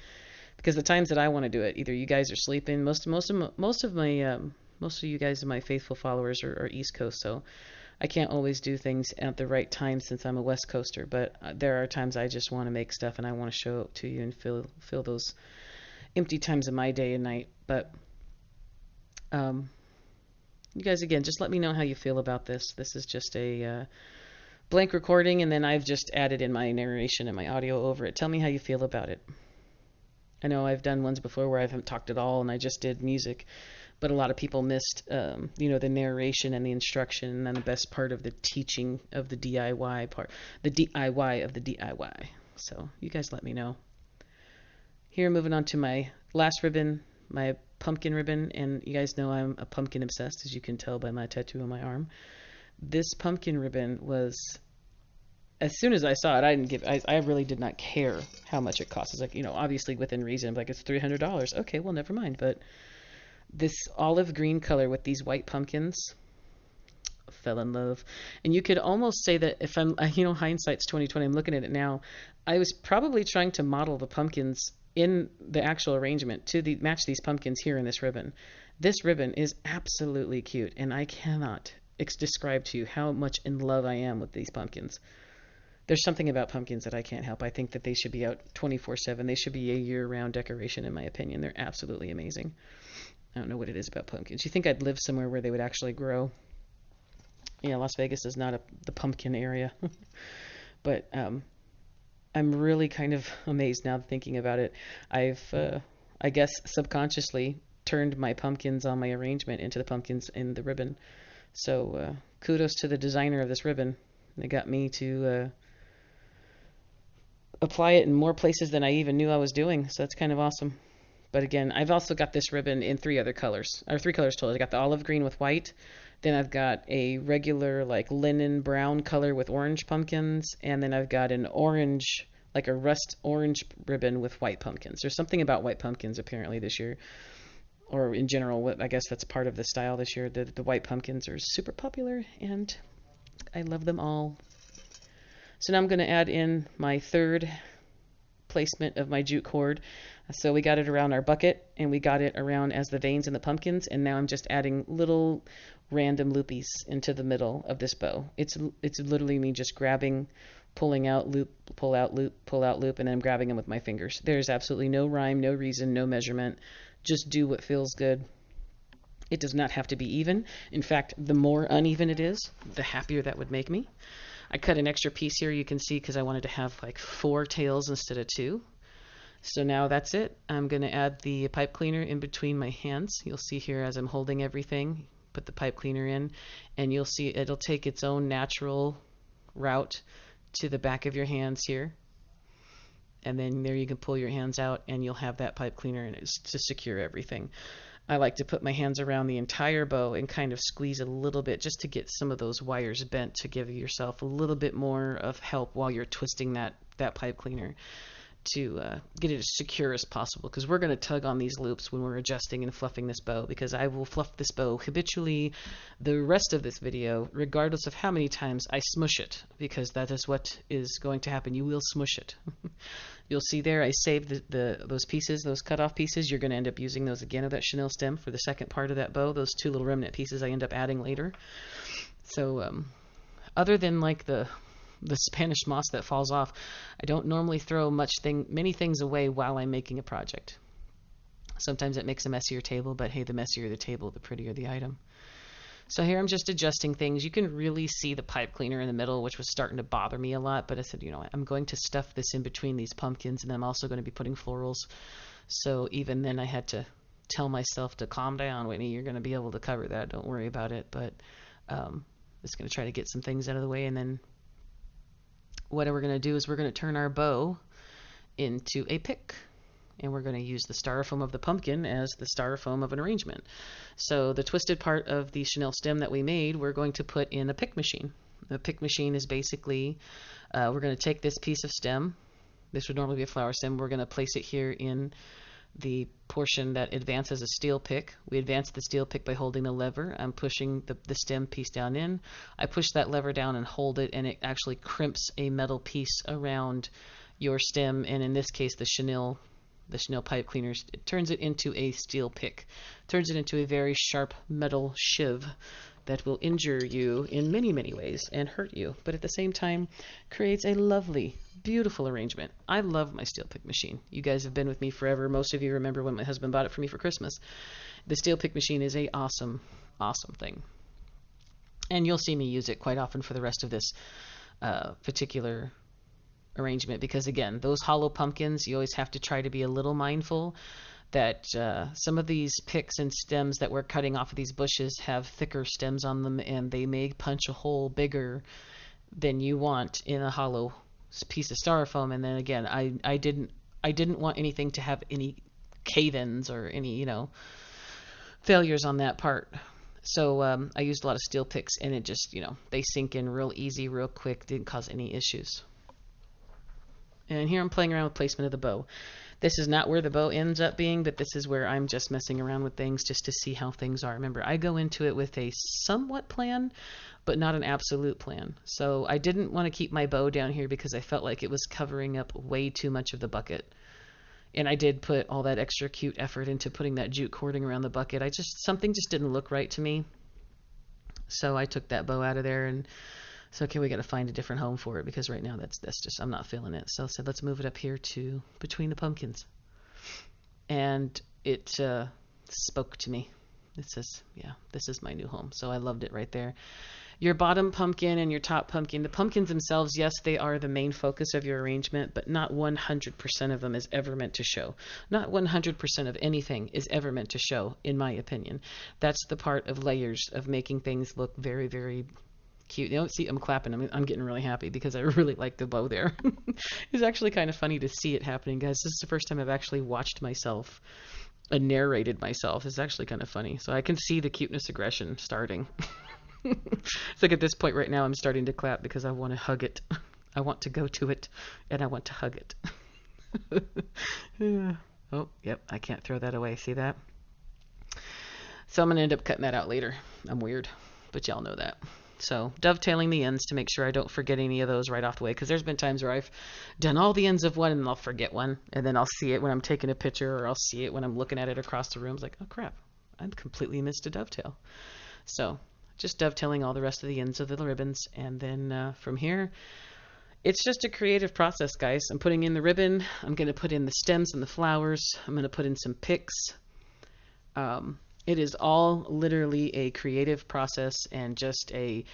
because the times that I want to do it, either you guys are sleeping. Most of you guys are my faithful followers are East Coast, so I can't always do things at the right time since I'm a West Coaster, but there are times I just want to make stuff and I want to show it to you and fill those empty times of my day and night. But you guys, again, just let me know how you feel about this. This is just a blank recording, and then I've just added in my narration and my audio over it. Tell me how you feel about it. I know I've done ones before where I haven't talked at all and I just did music. But a lot of people missed, the narration and the instruction, and then the best part of the teaching of the DIY part, the DIY of the DIY. So you guys let me know. Here, moving on to my last ribbon, my pumpkin ribbon, and you guys know I'm a pumpkin obsessed, as you can tell by my tattoo on my arm. This pumpkin ribbon was, as soon as I saw it, I really did not care how much it cost. It's like, obviously within reason, I'm like, it's $300. Okay, well, never mind, but this olive green color with these white pumpkins, fell in love. And you could almost say that if I'm, hindsight's 2020, I'm looking at it now, I was probably trying to model the pumpkins in the actual arrangement to match these pumpkins here in this ribbon. This ribbon is absolutely cute, and I cannot describe to you how much in love I am with these pumpkins. There's something about pumpkins that I can't help. I think that they should be out 24/7. They should be a year-round decoration, in my opinion. They're absolutely amazing. I don't know what it is about pumpkins. You think I'd live somewhere where they would actually grow? Yeah, Las Vegas is not the pumpkin area. But I'm really kind of amazed now thinking about it. I guess, subconsciously turned my pumpkins on my arrangement into the pumpkins in the ribbon. So kudos to the designer of this ribbon. It got me to apply it in more places than I even knew I was doing. So that's kind of awesome. But again, I've also got this ribbon in three other colors, or three colors total. I got the olive green with white. Then I've got a regular like linen brown color with orange pumpkins. And then I've got an orange, like a rust orange ribbon with white pumpkins. There's something about white pumpkins apparently this year, or in general. I guess that's part of the style this year. The white pumpkins are super popular, and I love them all. So now I'm going to add in my third placement of my jute cord. So we got it around our bucket, and we got it around as the veins in the pumpkins, and now I'm just adding little random loopies into the middle of this bow. It's literally me just grabbing, pulling out loop, pull out loop, pull out loop, and then I'm grabbing them with my fingers. There's absolutely no rhyme, no reason, no measurement. Just do what feels good. It does not have to be even. In fact, the more uneven it is, the happier that would make me. I cut an extra piece here, you can see, because I wanted to have like 4 tails instead of 2. So now that's it. I'm going to add the pipe cleaner in between my hands. You'll see here as I'm holding everything, put the pipe cleaner in, and you'll see it'll take its own natural route to the back of your hands here. And then there you can pull your hands out, and you'll have that pipe cleaner in it to secure everything. I like to put my hands around the entire bow and kind of squeeze a little bit just to get some of those wires bent, to give yourself a little bit more of help while you're twisting that pipe cleaner, to get it as secure as possible, because we're going to tug on these loops when we're adjusting and fluffing this bow, because I will fluff this bow habitually the rest of this video regardless of how many times I smush it, because that is what is going to happen. You will smush it. You'll see there I saved those pieces, those cut off pieces. You're going to end up using those again of that chenille stem for the second part of that bow. Those 2 little remnant pieces I end up adding later. So other than like the Spanish moss that falls off, I don't normally throw many things away while I'm making a project. Sometimes it makes a messier table, but hey, the messier the table, the prettier the item. So here I'm just adjusting things. You can really see the pipe cleaner in the middle, which was starting to bother me a lot, but I said, you know what, I'm going to stuff this in between these pumpkins, and I'm also going to be putting florals. So even then I had to tell myself to calm down, Whitney, you're going to be able to cover that, don't worry about it. But just going to try to get some things out of the way, and then what we're going to do is we're going to turn our bow into a pick, and we're going to use the styrofoam of the pumpkin as the styrofoam of an arrangement. So the twisted part of the chenille stem that we made, we're going to put in a pick machine. The pick machine is basically, we're going to take this piece of stem. This would normally be a flower stem. We're going to place it here in the portion that advances a steel pick. We advance the steel pick by holding the lever. I'm pushing the stem piece down in. I push that lever down and hold it, and it actually crimps a metal piece around your stem, and in this case the chenille pipe cleaners, it turns it into a steel pick, turns it into a very sharp metal shiv that will injure you in many, many ways and hurt you, but at the same time creates a lovely, beautiful arrangement. I love my steel pick machine. You guys have been with me forever. Most of you remember when my husband bought it for me for Christmas. The steel pick machine is a awesome, awesome thing. And you'll see me use it quite often for the rest of this particular arrangement, because again, those hollow pumpkins, you always have to try to be a little mindful that some of these picks and stems that we're cutting off of these bushes have thicker stems on them, and they may punch a hole bigger than you want in a hollow piece of styrofoam. And then again, I didn't want anything to have any cave-ins or any failures on that part. So I used a lot of steel picks, and it just they sink in real easy, real quick, didn't cause any issues. And here I'm playing around with placement of the bow. This is not where the bow ends up being, but this is where I'm just messing around with things just to see how things are. Remember, I go into it with a somewhat plan, but not an absolute plan. So I didn't want to keep my bow down here because I felt like it was covering up way too much of the bucket. And I did put all that extra cute effort into putting that jute cording around the bucket. Something just didn't look right to me. So I took that bow out of there and So okay, we got to find a different home for it because right now that's just I'm not feeling it. So I said let's move it up here to between the pumpkins, and it spoke to me. It says, yeah, this is my new home. So I loved it right there. Your bottom pumpkin and your top pumpkin, the pumpkins themselves, yes, they are the main focus of your arrangement, but not 100% of them is ever meant to show. Not 100% of anything is ever meant to show, in my opinion. That's the part of layers, of making things look very, very cute. You know, see, I'm clapping. I'm getting really happy because I really like the bow there. It's actually kind of funny to see it happening, guys. This is the first time I've actually watched myself and narrated myself. It's actually kind of funny. So I can see the cuteness aggression starting. It's like at this point right now, I'm starting to clap because I want to hug it. I want to go to it, and I want to hug it. Oh, yep, I can't throw that away. See that? So I'm going to end up cutting that out later. I'm weird, but y'all know that. So dovetailing the ends to make sure I don't forget any of those right off the way, because there's been times where I've done all the ends of one and I'll forget one, and then I'll see it when I'm taking a picture, or I'll see it when I'm looking at it across the room. It's like, oh crap, I completely missed a dovetail. So just dovetailing all the rest of the ends of the ribbons, and then from here, it's just a creative process, guys. I'm putting in the ribbon. I'm going to put in the stems and the flowers. I'm going to put in some picks. It is all literally a creative process and just a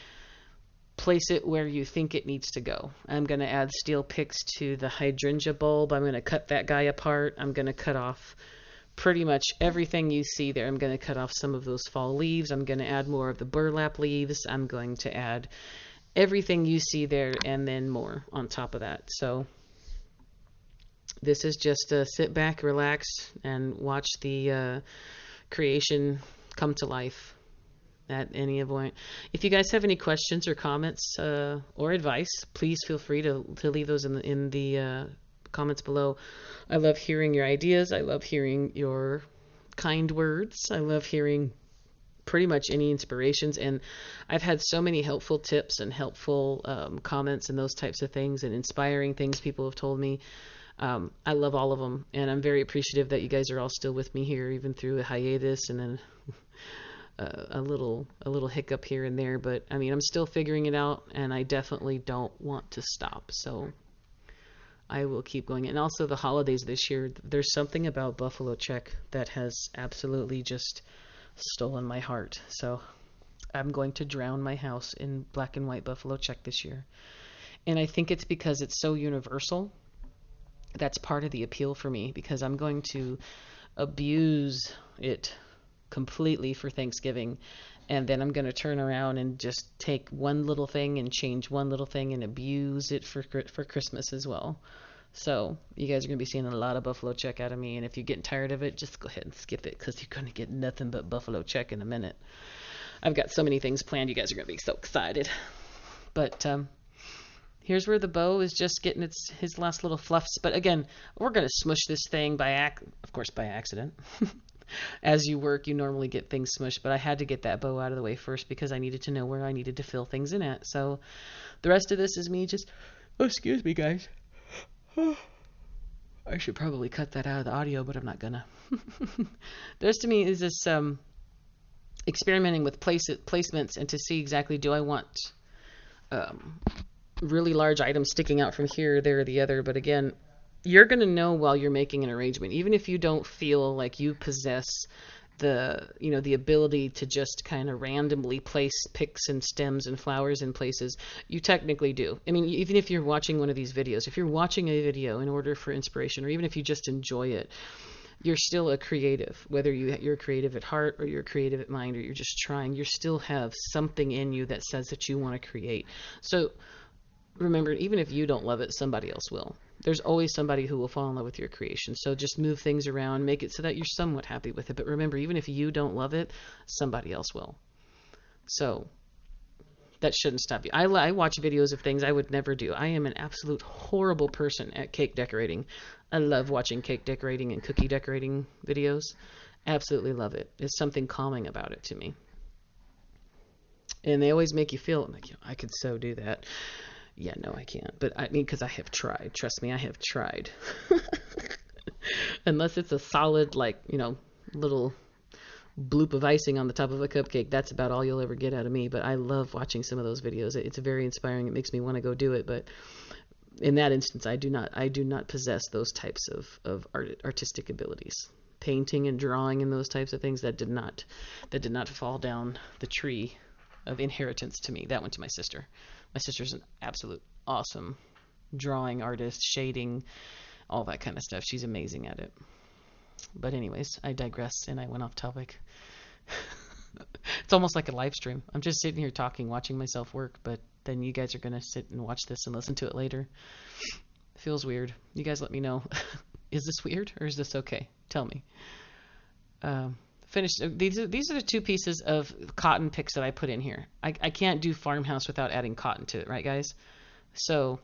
place it where you think it needs to go. I'm going to add steel picks to the hydrangea bulb. I'm going to cut that guy apart. I'm going to cut off pretty much everything you see there. I'm going to cut off some of those fall leaves. I'm going to add more of the burlap leaves. I'm going to add everything you see there and then more on top of that. So this is just sit back, relax, and watch the creation come to life at any point. If you guys have any questions or comments or advice, please feel free to leave those in the comments below. I love hearing your ideas. I love hearing your kind words. I love hearing pretty much any inspirations, and I've had so many helpful tips and helpful comments and those types of things and inspiring things people have told me. I love all of them, and I'm very appreciative that you guys are all still with me here, even through a hiatus and then a little hiccup here and there. But I mean, I'm still figuring it out, and I definitely don't want to stop. So I will keep going. And also the holidays this year, there's something about buffalo check that has absolutely just stolen my heart. So I'm going to drown my house in black and white buffalo check this year. And I think it's because it's so universal. That's part of the appeal for me, because I'm going to abuse it completely for Thanksgiving, and then I'm going to turn around and just take one little thing and change one little thing and abuse it for Christmas as well. So you guys are going to be seeing a lot of buffalo check out of me, and if you're getting tired of it, just go ahead and skip it, because you're going to get nothing but buffalo check in a minute. I've got so many things planned. You guys are going to be so excited. But here's where the bow is just getting his last little fluffs. But again, we're going to smush this thing of course by accident. As you work, you normally get things smushed, but I had to get that bow out of the way first because I needed to know where I needed to fill things in at. So the rest of this is me just, oh, excuse me, guys. I should probably cut that out of the audio, but I'm not gonna. The rest of me is this experimenting with placements and to see exactly, do I want really large items sticking out from here, there, or the other. But again, you're going to know while you're making an arrangement, even if you don't feel like you possess the ability to just kind of randomly place picks and stems and flowers in places. You technically do. I mean, even if you're watching one of these videos, if you're watching a video in order for inspiration, or even if you just enjoy it, you're still a creative. Whether you're creative at heart or you're creative at mind, or you're just trying, you still have something in you that says that you want to create. So remember, even if you don't love it, somebody else will. There's always somebody who will fall in love with your creation. So just move things around, make it so that you're somewhat happy with it. But remember, even if you don't love it, somebody else will. So that shouldn't stop you. I watch videos of things I would never do. I am an absolute horrible person at cake decorating. I love watching cake decorating and cookie decorating videos. Absolutely love it. There's something calming about it to me. And they always make you feel, like, I could so do that. Yeah, no, I can't. But I mean, because I have tried. Trust me, I have tried. Unless it's a solid, like, little bloop of icing on the top of a cupcake, that's about all you'll ever get out of me. But I love watching some of those videos. It's very inspiring. It makes me want to go do it. But in that instance, I do not possess those types of artistic abilities. Painting and drawing and those types of things, that did not fall down the tree of inheritance to me. That went to my sister. My sister's an absolute awesome drawing artist, shading, all that kind of stuff. She's amazing at it. But anyways, I digress and I went off topic. It's almost like a live stream. I'm just sitting here talking, watching myself work, but then you guys are going to sit and watch this and listen to it later. Feels weird. You guys let me know. Is this weird or is this okay? Tell me. Finished. These are the two pieces of cotton picks that I put in here. I can't do farmhouse without adding cotton to it, right, guys? So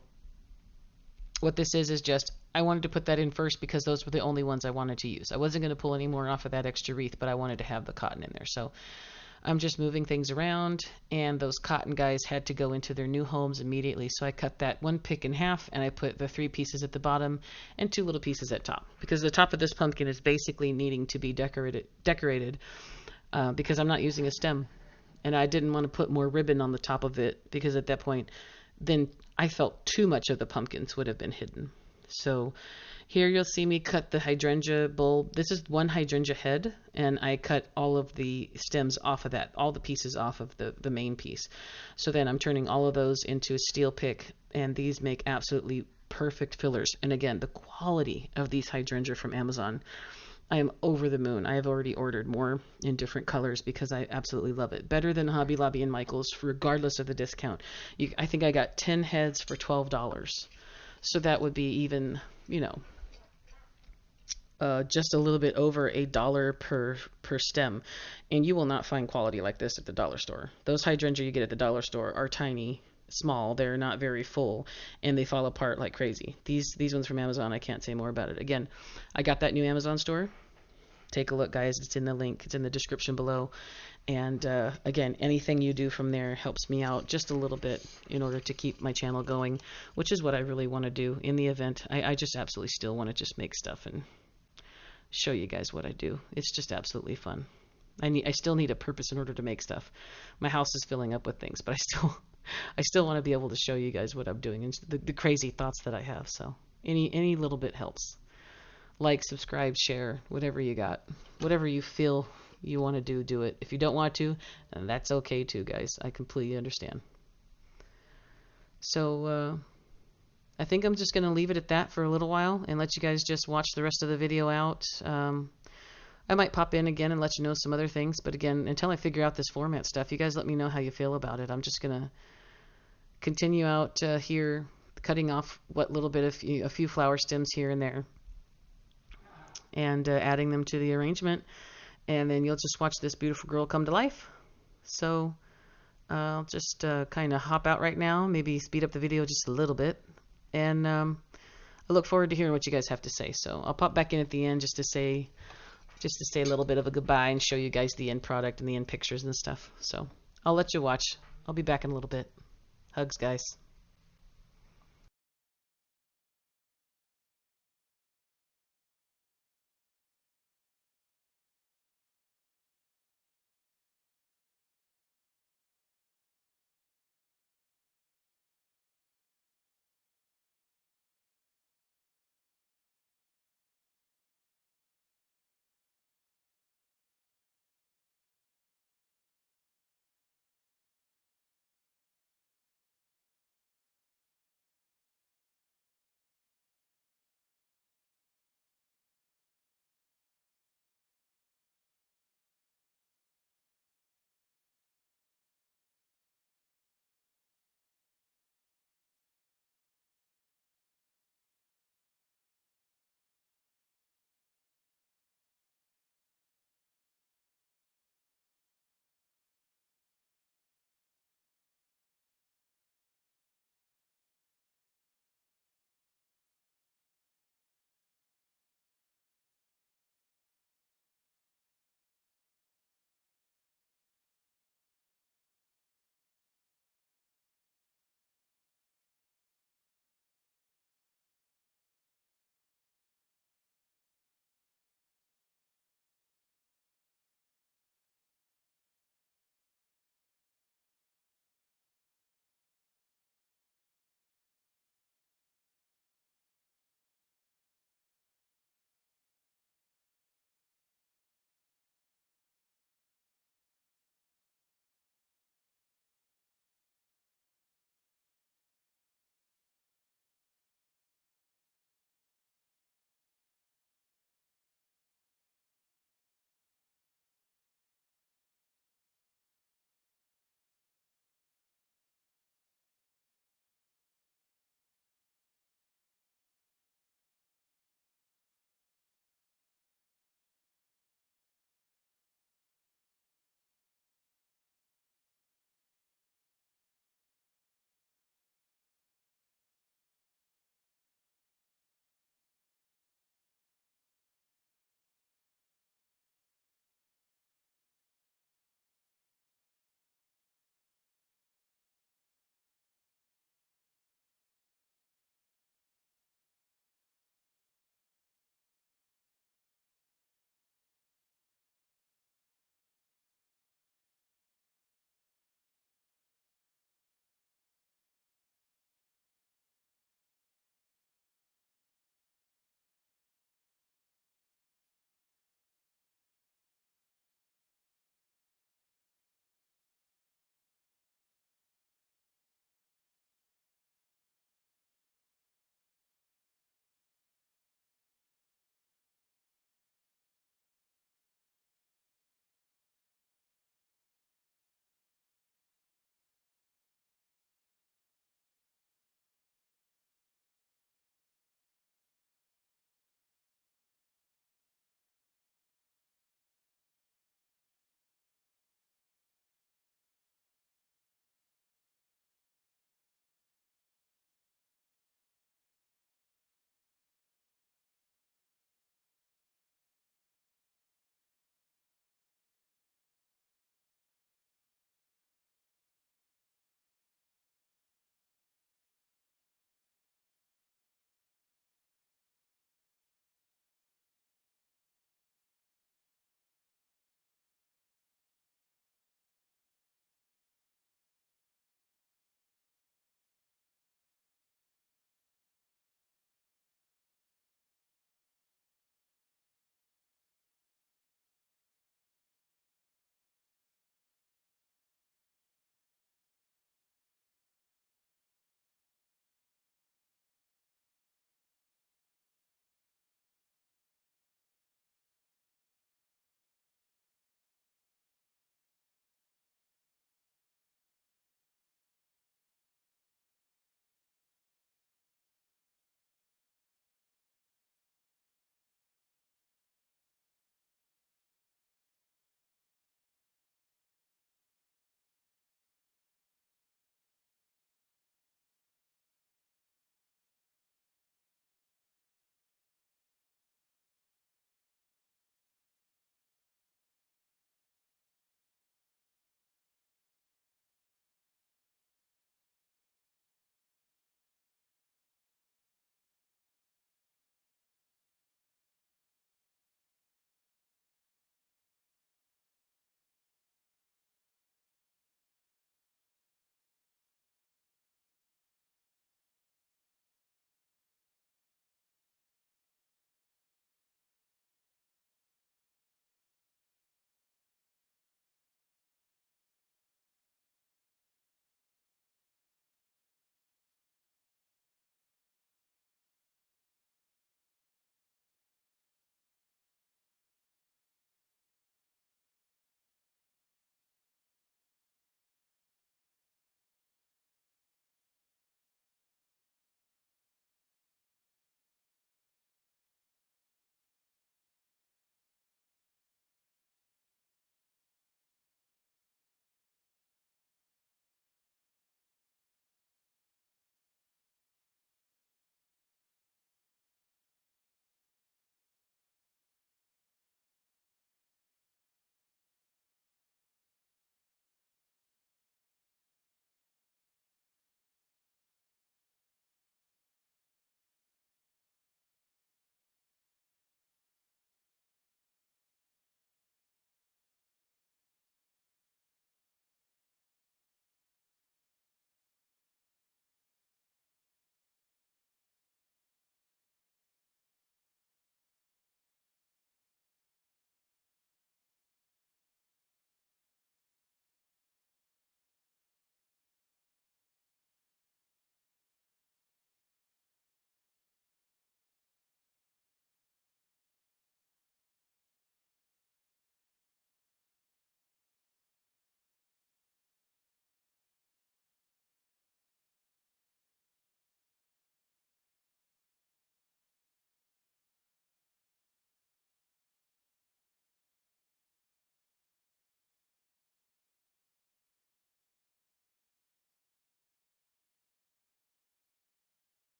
what this is just, I wanted to put that in first because those were the only ones I wanted to use. I wasn't going to pull any more off of that extra wreath, but I wanted to have the cotton in there. So I'm just moving things around, and those cotton guys had to go into their new homes immediately. So I cut that one pick in half, and I put the 3 pieces at the bottom and 2 little pieces at top, because the top of this pumpkin is basically needing to be decorated because I'm not using a stem, and I didn't want to put more ribbon on the top of it, because at that point then I felt too much of the pumpkins would have been hidden. So here you'll see me cut the hydrangea bulb. This is one hydrangea head, and I cut all of the stems off of that, all the pieces off of the main piece. So then I'm turning all of those into a steel pick, and these make absolutely perfect fillers. And again, the quality of these hydrangea from Amazon, I am over the moon. I have already ordered more in different colors because I absolutely love it. Better than Hobby Lobby and Michael's, regardless of the discount. I think I got 10 heads for $12. So that would be even, just a little bit over $1 per stem. And you will not find quality like this at the dollar store. Those hydrangea you get at the dollar store are tiny, small. They're not very full, and they fall apart like crazy. These ones from Amazon, I can't say more about it. Again, I got that new Amazon store. Take a look, guys. It's in the link. It's in the description below. And again, anything you do from there helps me out just a little bit in order to keep my channel going, which is what I really want to do in the event. I just absolutely still want to just make stuff and show you guys what I do. It's just absolutely fun. I still need a purpose in order to make stuff. My house is filling up with things, but I still want to be able to show you guys what I'm doing and the crazy thoughts that I have. So any little bit helps. Like, subscribe, share, whatever you got. Whatever you feel you want to do it. If you don't want to, then that's okay too, guys. I completely understand. So, I think I'm just going to leave it at that for a little while and let you guys just watch the rest of the video out. I might pop in again and let you know some other things, but again, until I figure out this format stuff, you guys let me know how you feel about it. I'm just going to continue out here, cutting off what little bit of a few flower stems here and there, and adding them to the arrangement, and then you'll just watch this beautiful girl come to life. So I'll just kind of hop out right now, maybe speed up the video just a little bit, and I look forward to hearing what you guys have to say. So I'll pop back in at the end just to say a little bit of a goodbye and show you guys the end product and the end pictures and stuff. So I'll let you watch. I'll be back in a little bit. Hugs, guys.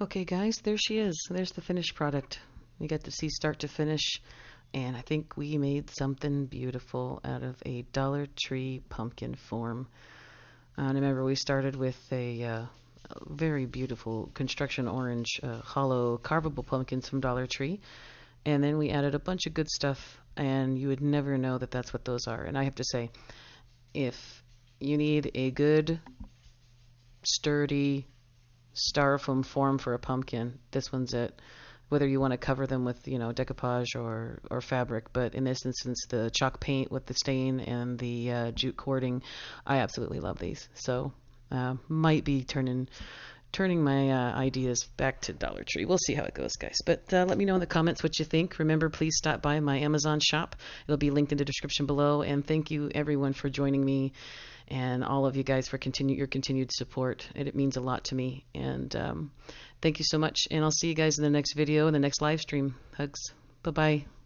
Okay, guys, there she is. There's the finished product. You get to see start to finish, and I think we made something beautiful out of a Dollar Tree pumpkin form. And remember, we started with a very beautiful construction orange hollow carvable pumpkins from Dollar Tree, and then we added a bunch of good stuff, and you would never know that that's what those are. And I have to say, if you need a good, sturdy styrofoam form for a pumpkin, this one's it. Whether you want to cover them with, decoupage or fabric, but in this instance, the chalk paint with the stain and the jute cording, I absolutely love these. So might be turning my ideas back to Dollar Tree. We'll see how it goes, guys. But let me know in the comments what you think. Remember, please stop by my Amazon shop. It'll be linked in the description below. And thank you, everyone, for joining me, and all of you guys for your continued support. It means a lot to me. And thank you so much. And I'll see you guys in the next video, in the next live stream. Hugs. Bye-bye.